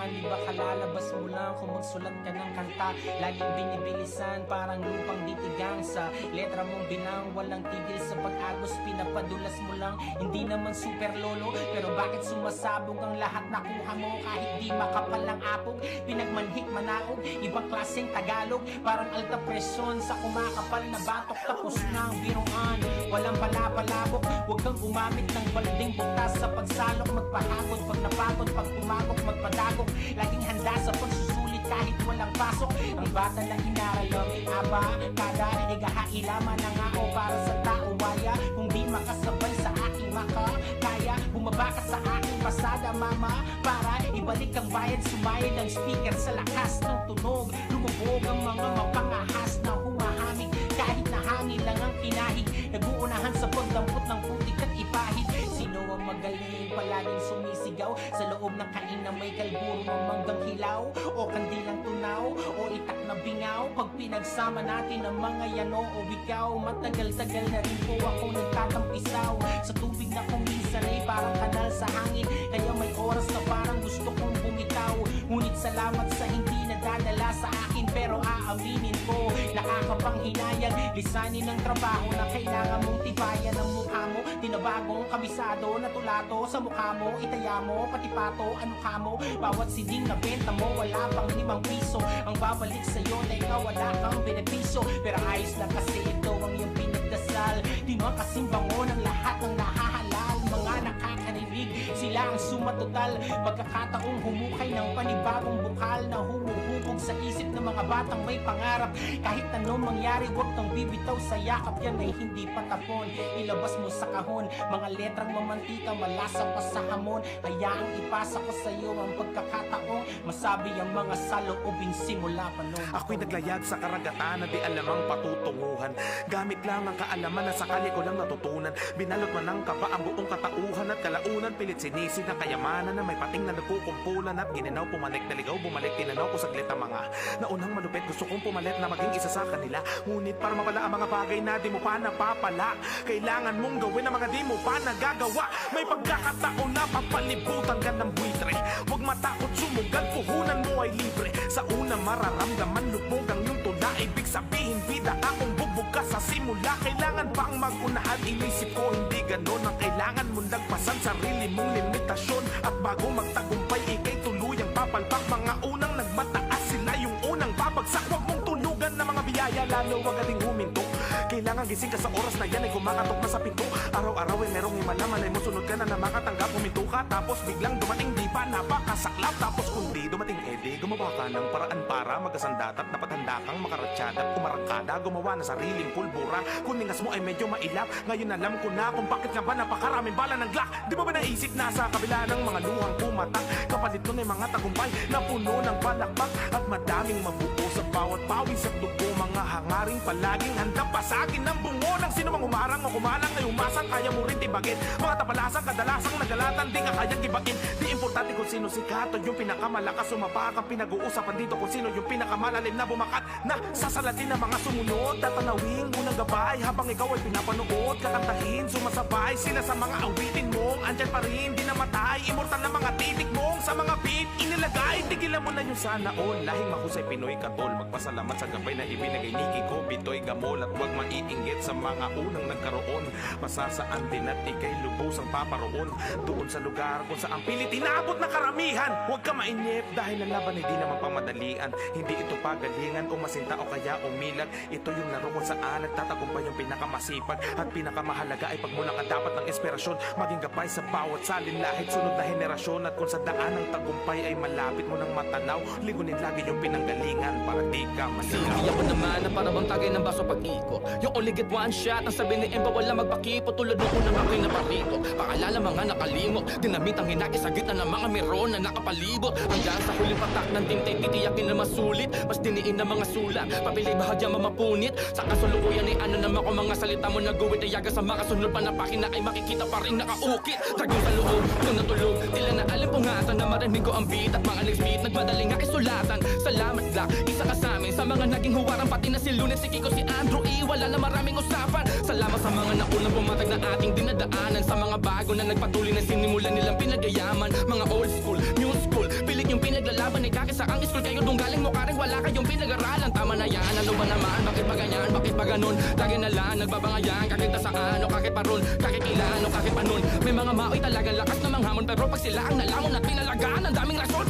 naman, di ba kalalabas mo lang kung magsulat ka ng kanta. Laging binibilisan, parang lupang ditigang. Sa letra mong bilang, walang tigil sa pag-agos. Pinapadulas mo lang, hindi naman super lolo. Pero bakit sumasabog ang lahat nakuha mo? Kahit di makapal ng apog, pinagmanhik manaog. Ibang klaseng Tagalog, parang alta presyon sa kumakapal na batok. Tapos na ang biruan, walang palapalabok. Huwag kang gumamit ng balding butas sa pagsalok. Magpahagod pag napagod, pag pumagok, magpadagok. Laging handa sa pagsusulit kahit walang pasok. Ang bata na inaral lang aba, kada igahailaman na nga o para sa tao waya. Kung di makasabay sa aking makakaya, bumaba ka sa aking pasada mama, para ibalik ang bayad. Sumayad ang speaker sa lakas ng tunog. Lumubog ang mga mapangahas na humahamig. Kahit na hangin lang ang kinahig, naguunahan sa pagdampot ng putik at ipahid. Sino ang magaling, palaging sumisigaw sa loob ng kain na may kalburo ng manggang hilaw, o kandilang tunaw, o itak na bingaw. Pag pinagsama natin ang mga yano o bikaw, matagal-tagal na rin po ako nagtatampisaw sa tubig na kung minsan ay parang kanal sa hangin. Kaya may oras na parang gusto kong bumitaw. Ngunit salamat sa hindi nadadala sa akin, pero aaminin ko, nakakapanghinayang lisanin ng trabaho na kailangan mong tibayan ang mukha mo. Tinabagong kabisado na tulato sa mukha mo, itaya mo, pati pato, ano ka mo. Bawat siding na benta mo, wala pang 5 piso. Ang babalik sa'yo na ikaw wala kang benepisyo. Pero ayos lang kasi ito ang iyong pinagdasal. Di man kasing bango ng lahat ng nahahalal. Mga nakakarinig, sila ang sumatotal. Magkakataong humukay ng panibagong bukal na humuhubog sa isip ng mga batang may pangarap. Kahit anong mangyari, huwag kang bibitaw sa yakap. Yan ay hindi patapon, ilabas mo sa kahon. Mga letrang mamantika, malasa pa sa hamon. Hayaang ipasa ko sa iyo ang pagkakataong masabi ang mga saloobin simula pa noon. Ako'y naglayag sa karagatan na di alamang patutunguhan. Gamit lang ang kaalaman na sakali ko lang natutunan. Binalot man ng kaba ang buong katauhan at kalaunan. Pilit sinisid ng kayamanan na may pating na nagkukumpulan. At gininaw pumalik na ligaw, bumalik tinanaw ko saglit ang mga naunang malupit. Gusto kong pumalit na maging isa sa kanila. Ngunit para mapala ang mga bagay na di mo pa napapala, kailangan mong gawin ang mga di mo pa nagagawa. May pagkakataon na papalibutan ka ng buitre. Huwag matakot sumugal, puhunan mo ay libre. Sa una mararamdaman lubog ang iyong tula. Ibig sabihin bida akong bubog ka sa simula. Kailangan pang magunahan, inisip ko hindi ganon. Ang kailangan mong lagpasan sarili mong limitasyon. At bago magtagumpay ikay tuluyang papalpak. Mga unang nagmataas sila yung unang babagsak. Huwag mong tulugan na mga biyaya, lalo wag ating huminto. Kailangan gising ka sa oras na yan ay kumakatok na sa pinto. Araw-araw ay merong himala, malay mo sunod ka na makatanggap. Huminto ka tapos biglang dumating, di ba napakasaklap. Tapos kung di dumating edi, gumawa ka ng paraan para magasandat at napatanda kang makaratsada at kumarangkada. Gumawa na sariling pulbura, kuningas mo ay medyo mailap. Ngayon alam ko na kung bakit nga ba napakaraming bala ng Glock. Di ba ba naisip na sa kabila ng mga luhang pumatak, kapalit nun ay mga tagumpay na puno ng palakpak. At madaming mabuo sa bawat pawis at dugo. Mga hangaring palaging handa pa sa akin ng bungo ng sino mang umarang o kumalang ay umasang kaya mo rin tibagin. Mga tapalasang kadalasang nagalatan di ka kayang gibain. Di importante kung sino sikat o yung pinakamalakas sumapak. Ang pinag-uusapan dito kung sino yung pinakamalalim na bumakat, na sasalatin ng mga sumunod. Tatanawing unang gabay habang ikaw ay pinapanood. Kakantahin, sumasabay sila sa mga awitin mong andyan pa rin, di namatay. Immortal na mga titik mong sa mga beat inilagay. Tigilan mo na yung sana all. Lahing mahusay Pinoy katol. Magpasalamat sa gabay na ibinagay ni Kiko Bitoy Gamol. At huwag maiinggit sa mga unang nagkaroon. Masasaan din at ikay lubos ang paparoon. Doon sa lugar kung saan pilit inaabot na karamihan. Huwag ka mainip dahil ang laban hindi naman pamadalian. Hindi ito pagalingan o masinta o kaya umilag. Ito yung laro kung saan nagtatagumpay yung pinakamasipag. At pinakamahalaga ay pagmulang ka dapat ng inspirasyon. Maging gabay sa bawat salin lahit sunod na henerasyon. At kung sa daan ng tagumpay ay malapit mo ng matanaw, ligunin lagi yung pinanggalingan para di ka maligaw. Hindi ako naman na parabang tagay ng baso pag-ikot. Yung only get one shot, ang sabi ni Emba wala magpakipo. Tulad nung unang ako'y naparito. Pakalala mga nakalimot, dinamit ang hinagi sa gitna ng mga meron na nakapalibot. Hanggang sa huling patak ng tintay, titiyakin na masulit. Mas diniin na mga sulat, papilay bahagya mamapunit. Sa kasulukuyan ay ano naman kung mga salita mo naguwit. Ayaga sa mga sunod pa na pakina ay makikita pa rin nakaukit. Dragong sa loob, kung natulog, tila na alimpungatan na marinig ko ang beat. At mga next beat, nagmadaling nga isulatan. Salamat Glock, isa ka sa amin. Sa mga naging huwarang pati na si Lunes, si Kiko, si Andrew E. Wala na maraming usapan. Salamat sa mga naunang pumatag na ating dinadaanan. Sa mga bago na nagpatuloy na sinimulan nilang pinagayaman. Mga old school, new school, pilit yung pinaglalaban. kalaban ay kakisa ang school kayo dong galing mo karing wala kayong pinag-aralan. Tama na yan, ano ba naman, bakit pa ganyan, bakit pa ganun? Lagi na lang nagbabangayan, kakita saan o kakit pa ron, kakikilaan o kakit pa nun. May mga maoy talagang lakas na manghamon, pero pag sila ang nalamon at pinalagaan, ang daming rason.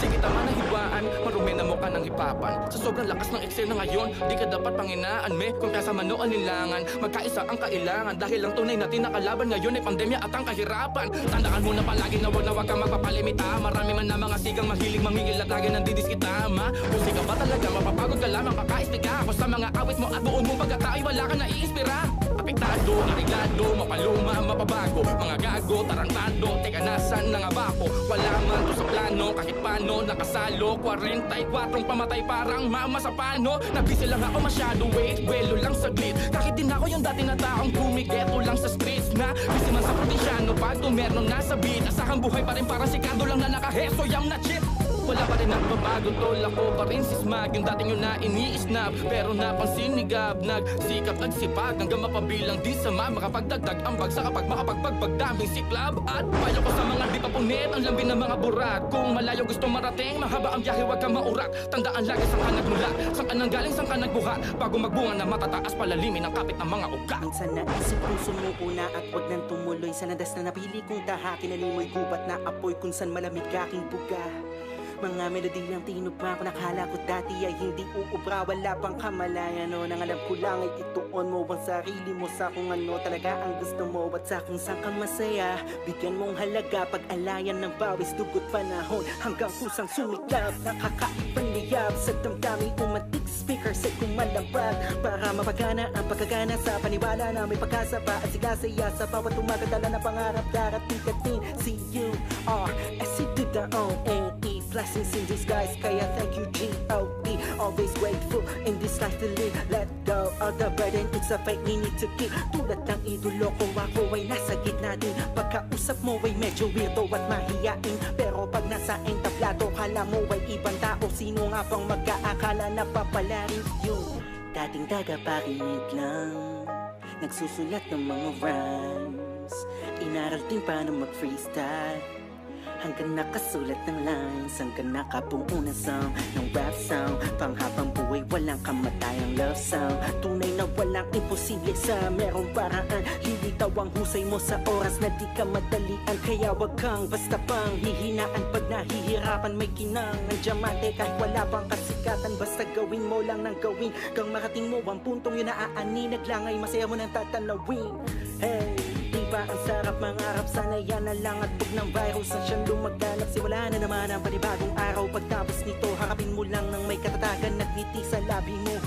Sige tama na hiwaan, marumi na mukha ng hipapan. Sa sobrang lakas ng Excel na ngayon, di ka dapat panginaan me. Kung kasama no alinlangan, magkaisa ang kailangan. Dahil ang tunay natin na kalaban ngayon ay pandemya at ang kahirapan. Tandaan mo na palagi na wag kang magpapalimita. Marami man na mga sigang mahilig mangingil at lagi nandidis kita ma. Kung sigaw ba talaga, mapapagod ka lamang kakaistiga ako sa mga awit mo at buong mong pagkatao'y wala ka naiinspira. Apektado, narigado, mapaluma, mapabago. Mga gago, tarantado, teka nasan na nga ba ako? Wala man to sa plano, kahit paano nakasalo 44 pamatay parang mama sa pano. Nabisi lang ako masyado, wait, welo lang saglit. Kahit din ako yung dati na taong kumigeto lang sa streets na busy man sa protinsyano, pag tumerno nasa beat. Asahang buhay pa rin para sikado lang na nakaheso yung na chip. Wala pa rin nagbabago tol, ako pa rin si Smag. Yung dating yun na ini-snap, pero napansin ni Gab. Nagsikap, nagsipag, hanggang mapabilang din sa makapagdagdag ang bagsa kapag makapagpagbag daming siklab. At payo ko sa mga di pa punit, ang lambing ng mga burat. Kung malayo gusto marating, mahaba ang biyahe, huwag kang maurak. Tandaan lagi saan ka nagmula, saan ka nang galing, saan ka nagbuhat. Bago magbunga na matataas, palalimin ang kapit ng mga ugat. Minsan naisip kong sumuuna at wag nang tumuloy. Sa landas na napili kong tahakin, animoy gubat na apoy kung saan malamig aking buga. Mga melodiyang tinugma ko, nakala ko dati ay hindi uubra. Wala pang kamalayan, no? Nang alam ko lang ay ituon mo ang sarili mo sa kung ano talaga ang gusto mo at sa kung saan ka masaya. Bigyan mong halaga pag-alayan ng bawis, dugot panahon hanggang kusang sumiklab. Nakakaibang liyab sa damdamin, umatik speaker sa kumalambag para mapagana ang pagkagana sa paniwala na may pag-asa pa at sigasaya sa bawat umagadala na pangarap darating ka din. C-U-R-S-E-D-O-N-E blessings in disguise, kaya thank you G-O-D. Always grateful in this life to live. Let go of the burden, it's a fight we need to keep. Tulad ng idolo ko, ako ay nasa gitna din. Pagkausap mo ay medyo weirdo at mahiyain, pero pag nasa entablado, kala mo ay ibang tao. Sino nga bang magkaakala na papalarin yun? Dating tagapakinig lang, nagsusulat ng mga rhymes. Inaral din paano mag-freestyle, hanggang nakasulat ng lines, hanggang nakabuo na sound ng rap sound. Panghabang buhay, walang kamatayang love sound. Tunay na walang imposible sa merong paraan. Lilitaw ang husay mo sa oras na di ka madalian. Kaya wag kang basta pang hihinaan pag nahihirapan. May kinang ng diamante kahit wala pang kasikatan. Basta gawin mo lang ng gawin, kang makating mo ang puntong yun na aani. Naglangay, masaya mo nang tatanawin. Hey, diba ang sarap mangarap, sana yan na lang at pag ng virus ang siyang lumaganap. Siwala na naman ang panibagong araw, pagtapos nito harapin mo lang ng may katatagan, nagngiti sa labi mo.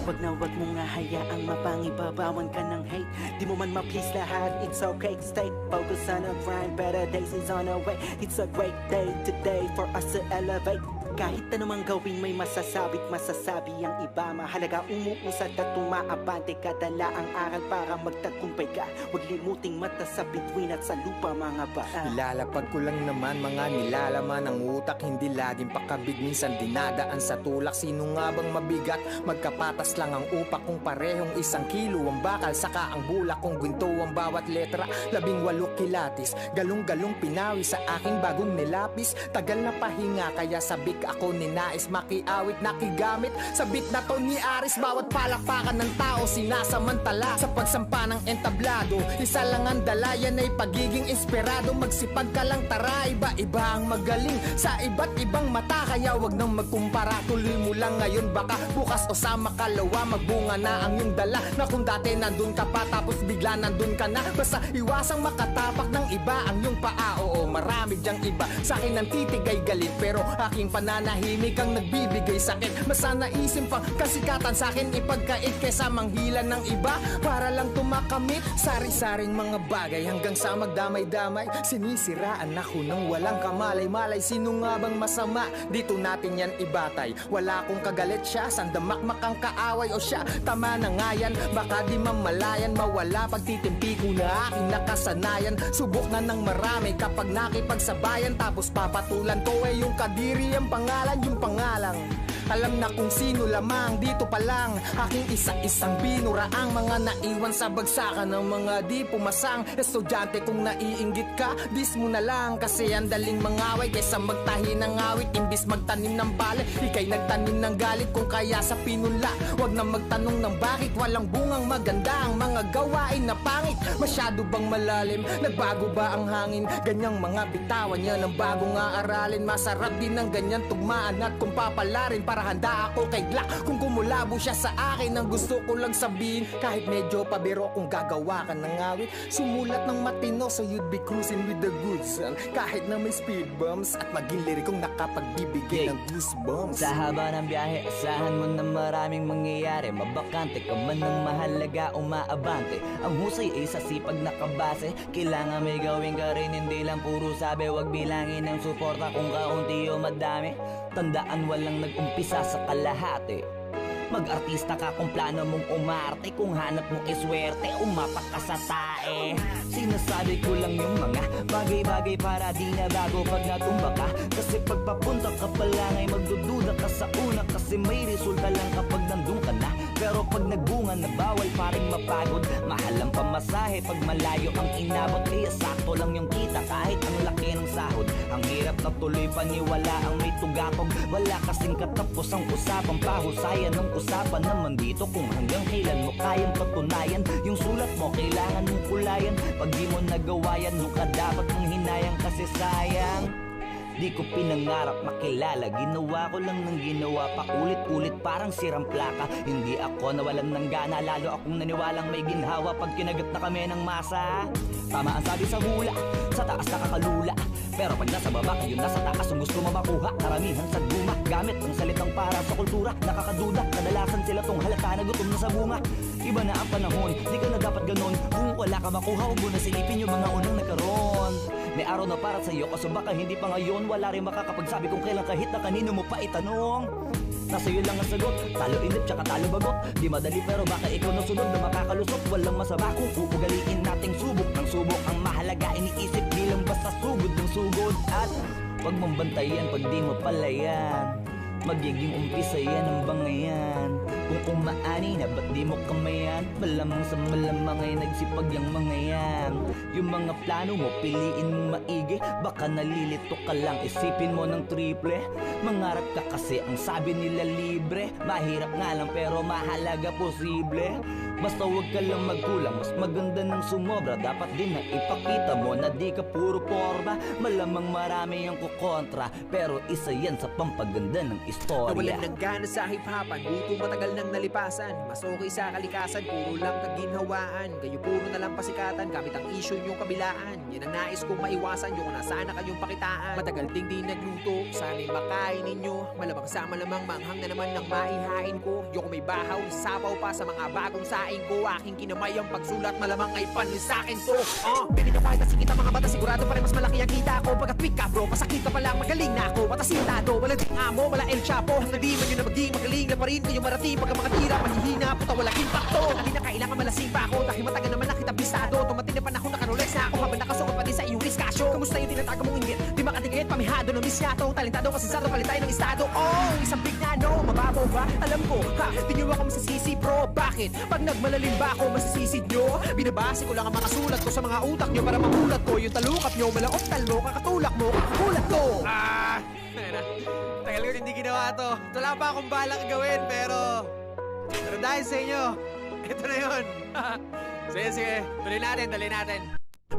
Wag na wag mo nga hayaang mapangibabawan ka ng hate. Di mo man ma-please lahat, it's okay, stay focused on a grind. Better days is on our way, it's a great day today for us to elevate. Kahit anumang gawin may masasabi't masasabi ang iba. Mahalaga umuusad at tumaabante ka, dala ang aral para magtagumpay ka. Huwag limuting mata sa bituin at sa lupa mga bata. Ilalapag ko lang naman mga nilalaman ng utak, hindi laging pakabig, minsan dinadaan sa tulak. Sino nga bang mabigat? Magkapatas lang ang upak kung parehong 1 kilo ang bakal, saka ang bulak kung ginto ang bawat letra. 18 kilatis, galong-galong pinawi sa aking bagong nilapis. Tagal na pahinga kaya sabik ako ninais makiawit, nakigamit sa beat na to ni Aris. Bawat palakpakan ng tao sinasamantala sa pagsampa ng entablado. Isa lang ang dala, yan ay pagiging inspirado. Magsipag ka lang tara, iba-iba ang magaling sa iba't ibang mata. Kaya wag nang magkumpara, tuloy mo lang ngayon, baka bukas o sa makalawa magbunga na ang iyong dala. Na kung dati nandun ka pa tapos bigla nandun ka na, basta iwasang makatapak ng iba ang iyong paa. Oo, marami dyang iba sa akin ang titigay galit, pero aking pananahimik ang nagbibigay sakit. Mas naisim pang kasikatan sa akin ipagkait kaysa manghilan ng iba para lang tumakamit. Sari-saring mga bagay hanggang sa magdamay-damay. Sinisiraan ako ng walang kamalay-malay. Sino nga bang masama? Dito natin yan ibatay. Wala akong kagalit siya, sandamakmak ang kaaway o siya. Tama na nga yan, baka di mamalayan. Mawala pagtitimpi ko na aking nakasanayan. Subok na ng marami kapag nakipagsabayan, tapos papatulan ko ay yung kadiri ang pangalan, yung pangalang Alam na kung sino lamang dito pa lang aking isa-isang binuraang mga naiwan sa bagsakan ng mga di pumasang estudyante. Kung naiinggit ka, dis mo na lang, kasi ang daling mangaway kaysa magtahi ng awit. Imbis magtanim ng bala, ikay nagtanim ng galit. Kung kaya sa pinula, wag na magtanong ng bakit. Walang bungang maganda ang mga gawain na pangit. Masyado bang malalim? Nagbago ba ang hangin? Ganyang mga bitawan niya ng bagong aaralin. Masarap din ng ganyan tugmaan at kung papalarin, para handa ako kay Glock. Kung kumulabo siya sa akin, ang gusto ko lang sabihin, kahit medyo pabiro, kung gagawa ka ng awit, sumulat ng matino so you'd be cruising with the goods. Kahit na may speed bumps at maging lirikong nakapagbibigay ng goosebumps. Sa haba ng biyahe, asahan mo na maraming mangyayari. Mabakante ka man ng mahalaga, umaabante. Ang husay ay sa sipag nakabase. Kailangan may gawin ka rin, hindi lang puro sabi. Huwag bilangin ng suporta kung kaunti o madami. Tandaan walang nag-umpisa sa kalahati. Mag-artista ka kung plano mong umarte. Kung hanap mo iswerte, umapak ka sa tae. Sinasabi ko lang yung mga bagay-bagay para di na bago pag natumba ka. Kasi pagpapunta ka pa lang ay magdududa ka sa una, kasi may resulta lang kapag nandun ka na. Pero pag nagbunga na bawal pa rin mapagod. Mahal ang pamasahe pag malayo ang inabot. Kaya sakto lang yung kita kahit ang laki ng sahod. Ang hirap na tuloy paniwala ang may tugatog. Wala kasing katapos ang usapang pahusayan ng usapan naman dito kung hanggang kailan mo kayang patunayan. Yung sulat mo kailangan mong kulayan. Pag di mo nagawa yan, nung ka dapat mong hinayang, kasi sayang. Di ko pinangarap makilala, ginawa ko lang ng ginawa, paulit-ulit parang sirang plaka. Hindi ako nawalan ng gana, lalo akong naniwalang may ginhawa pag kinagat na kami ng masa. Tama ang sabi sa hula, sa taas nakakalula. Pero pag nasa baba, kayo nasa taas ang gusto mo makuha. Karamihan sa guma, gamit ang salitang para sa kultura. Nakakaduda, kadalasan sila tong halata na gutom na sa bunga. Iba na ang panahon, di ka na dapat ganon. Kung wala ka makuha, huwag mo na silipin yung mga unang nagkaroon. May araw na para sa'yo, kaso baka hindi pa ngayon. Wala rin makakapagsabi kung kailan kahit na kanino mo pa itanong. Nasa iyo lang ang sagot, talo inip tsaka talo bagot. Di madali pero baka ikaw na sunod na makakalusot. Walang masama kung uugaliin nating subok ng subok. Ang mahalaga iniisip bilang basta sugod ng sugod. At wag mong bantayan pag di mo palayan. Magiging umpisa yan ang bangayan. Kung umaani na ba't di mo kamayan? Malamang sa malamang ay nagsipag yung mga yan. Yung mga plano mo piliin mong maigi. Baka nalilito ka lang, isipin mo ng triple. Mangarap ka kasi ang sabi nila libre. Mahirap nga lang pero mahalaga posible. Basta huwag ka lang magkulang, mas maganda ng sumobra. Dapat din na ipakita mo na di ka puro porma. Malamang marami ang kukontra, pero isa yan sa pampaganda ng istorya. Nawalan ng gana sa hip-hopan, buto matagal nang nalipasan. Mas okay sa kalikasan, puro lang kaginhawaan. Kayo puro na lang pasikatan, gamit ang issue yung kabilaan. Yan ang nais kong maiwasan, yung nasana kayong pakitaan. Matagal ding di nagluto, sana'y makain ninyo. Malamang sa malamang manghang na naman ng maihain ko. Yung may bahaw, sapaw pa sa mga bagong sain ko. Aking kinamay ang pagsulat, malamang ay panis sa akin to. Pilit na kahit nasikita mga bata, sigurado pa rin mas malaki ang kita ko. Pagka-tweak ka bro, masakit ka pa lang, magaling na ako. Matasintado, wala ding amo, wala El Chapo. Hanggang di man yun na maging magaling na pa rin kayo marating. Pagka mga tira, mahihina, puta walang impacto. Hindi na kailangan malasing pa ako, dahil matagal naman nakita bisado. Tumating na panahon, nakarolex na ako, habang nakasukat pa din sa iyong riskasyo. Kamusta yung tinatago mong inggit? Di makatingit, pamihado ng misyato. Talentado, masisado, palit tayo ng estado. Isang big na no, mababaw ba? Alam ko, ha, di nyo ako masisisi bro. Bakit? Pag nagmalalim ba ako, masisisid nyo? Binabase ko lang ang mga sulat ko sa mga utak nyo para mamulat ko. Yung talukap nyo, malaok talmo, kakatulak mo, kakakulat ko. Tagal ko hindi ginawa to. Wala pa akong balak gawin, pero dahil sa inyo, ito na yun. Sige, tuloy natin.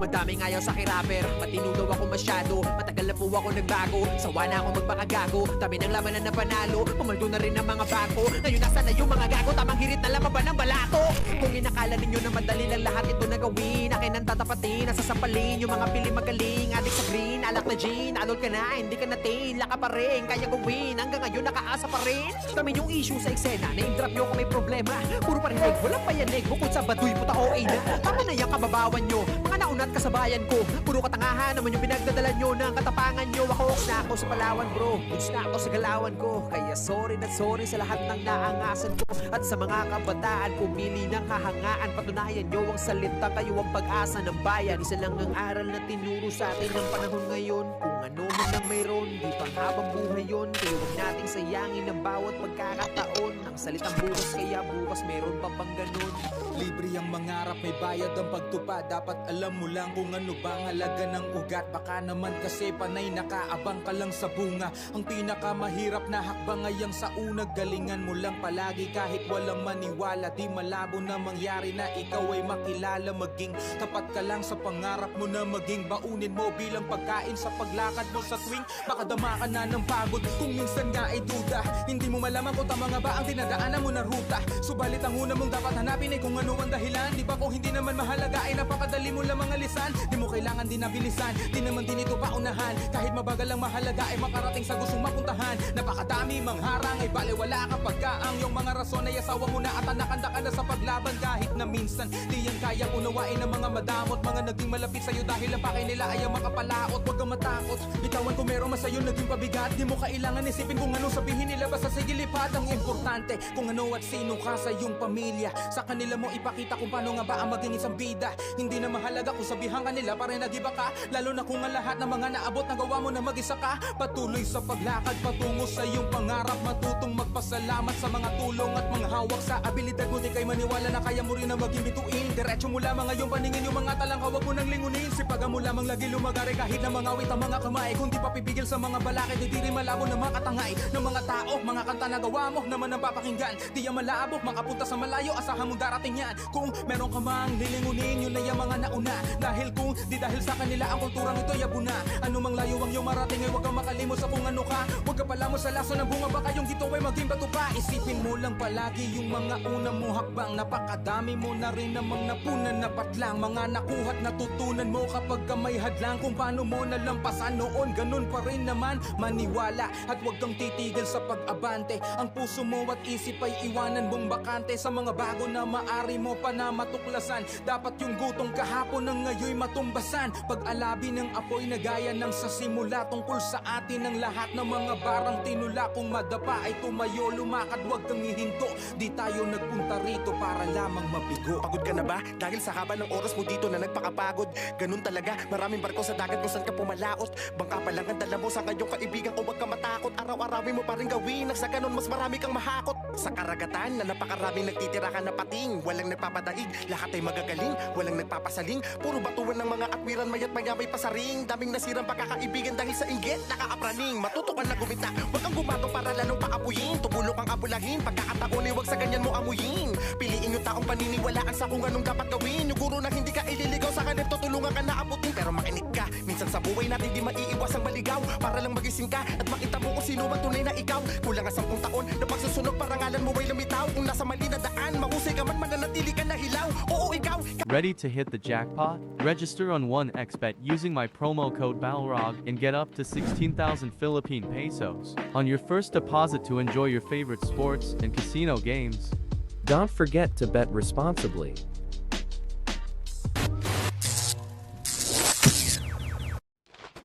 Madaming ayaw sa kirapper, matinudaw ako masyado. Matagal na po ako nagbago, sawa na ako magpakagago. Dami ng laman na napanalo, pumaldo na rin ang mga bako. Ngayon nasa na yung mga gago, tamang hirit na lamang ba ng balato? Kung inakala ninyo na madali lang lahat ito na gawin, akin ang tatapatin, nasasampalin yung mga pili magaling. Adik sa green, alak na gin, alol ka na, hindi ka natin. Laka pa rin, kaya gawin, hanggang ngayon nakaasa pa rin. Dami yung issue sa eksena, na-drop nyo kung may problema. Puro parinig, walang payanig, bukod sa baduy puta o na. Tama na yung kababawan nyo, mga nauna at kasabayan ko. Puro katangahan naman yung pinagdadala nyo ng katapangan nyo. Ako na ako sa Palawan bro, goods na ako sa galawan ko. Kaya sorry na sorry sa lahat ng naangasan ko. At sa mga kabataan pumili ng kahangaan, patunayan nyo ang salita, kayo ang pag-asa ng bayan. Isa lang ang aral na tinuro sa atin ng panahon ngayon. Kung Panuhin ng mayroon, di pang habang buhay yon. Kaya huwag nating sayangin ang bawat pagkakataon. Ang salitang bukas kaya bukas meron pa bang ganun? Libre ang mangarap, may bayad ang pagtupad. Dapat alam mo lang kung ano bang halaga ng ugat. Baka naman kasi panay nakaabang ka lang sa bunga. Ang pinakamahirap na hakbang ay ang sa una. Galingan mo lang palagi kahit walang maniwala. Di malabo na mangyari na ikaw ay makilala. Maging tapat ka lang sa pangarap mo na maging baunin mo bilang pagkain sa paglakad mo sa tuwing makadama ka na ng pagod. Kung minsan nga ay duda, hindi mo malaman kung tama nga ba ang dinadaanan mo na ruta. Subalit ang una mong dapat hanapin ay kung ano ang dahilan. Di ba kung hindi naman mahalaga ay napakadali mo lang mga lisan. Di mo kailangan din nabilisan, di naman din ito paunahan. Kahit mabagal ang mahalaga ay makarating sa gustong mapuntahan. Napakadami mang harang ay baliwala kapag ka ang iyong mga rason ay asawa mo na at nakanda ka na sa paglaban. Kahit na minsan di yan kayang unawain ng mga madamot. Mga naging malapit sa'yo dahil ang pakay nila ay ang makapalaot. Huwag kang matakot, bitawan kung meron man sa'yo naging pabigat. Di mo kailangan isipin kung ano sabihin nila, basta sige lipat. Ang importante kung ano at sino ka sa iyong pamilya. Sa kanila mo ipakita kung paano nga ba ang maging isang bida. Hindi na mahalaga kung sabihan ka nila para nag-iba ka. Lalo na kung ang lahat ng mga naabot na gawa mo na mag-isa ka. Patuloy sa paglakad patungo sa iyong pangarap. Matutong magpasalamat sa mga tulong at mga hawak sa abilidad mo. Di kay maniwala na kaya mo rin na maging bituin. Diretso mo lamang ang iyong paningin, yung mga talang hawak mo nang lingunin. Sipagan mo lamang lagi lumagari kahit na mga awit ang mga kamay. Kung di pa pipigil sa mga balakid, di rin malabo na makatangay ng mga tao. Mga kanta na gawa mo naman ang papakinggan. Di yan malabo, makapunta sa malayo, asahan mong darating yan. Kung meron ka mang lilingunin, yun na yung mga nauna. Dahil kung di dahil sa kanila ang kulturang ito yabuna. Ano mang layo ang iyong marating ay huwag kang makalimot sa kung ano ka. Huwag ka pala mo sa laso ng bunga, baka yung gito ay maging bato pa. Isipin mo lang palagi yung mga una mo hakbang. Napakadami mo na rin namang napunan na patlang. Mga nakuha't natutunan mo kapag ka may hadlang. Kung paano mo nalampasan noon, ganun pa rin naman. Maniwala at huwag kang titigil sa pag-abante. Ang puso mo at isip ay iwanan mong bakante. Sa mga bago na maari mo pa na matuklasan. Dapat yung gutong kahapon ng ngayoy matumbasan. Pag-alabi ng apoy na gaya ng sa simula. Tungkol sa atin ang lahat ng mga barang tinula. Kung madapa ay tumayo, lumakad, huwag kang hihinto. Di tayo nagpunta rito para lamang mabigo. Pagod ka na ba? Dahil sa haba ng oras mo dito na nagpakapagod. Ganun talaga, maraming barko sa dagat kung saan ka pumalaot. Bangka pa lang ang dala mo sa kanyang kaibigan o wag ka matakot. Araw-arawin mo pa rin gawin, nang sa ganun mas marami kang mahakot. Sa karagatan na napakaraming nagtitira ka na pating. Walang nagpapadaig, lahat ay magagaling. Walang nagpapasaling, puro batuan ng mga atwiran. Mayat maya may pasaring. Daming nasirang pagkakaibigan dahil sa inggit. Nakaapraning, matuto ka na gumita. Wag kang gumato para lalong paapuyin. Tubulok ang abulahin, pagkakataon ay wag sa ganyan mo amuyin. Piliin yung taong paniniwalaan sa kung anong dapat gawin. Yung guro na hindi ka ililigaw sa kanip, tutulungan ka na abutin. Pero makinig ka, minsan sa buhay natin di maiiwas ang maligaw. Para lang magising ka at makita mo kung sino ang tunay na ikaw. Kulang ang 10 taon na pagsusunog, parangalan mo ay lumitaw. Kung nasa mali na daan, mahusay ka man, mananatili ka na hilaw. Oo, ikaw. Ready to hit the jackpot? Register on 1xBet using my promo code BALROG and get up to 16,000 Philippine pesos on your first deposit to enjoy your favorite sports and casino games. Don't forget to bet responsibly.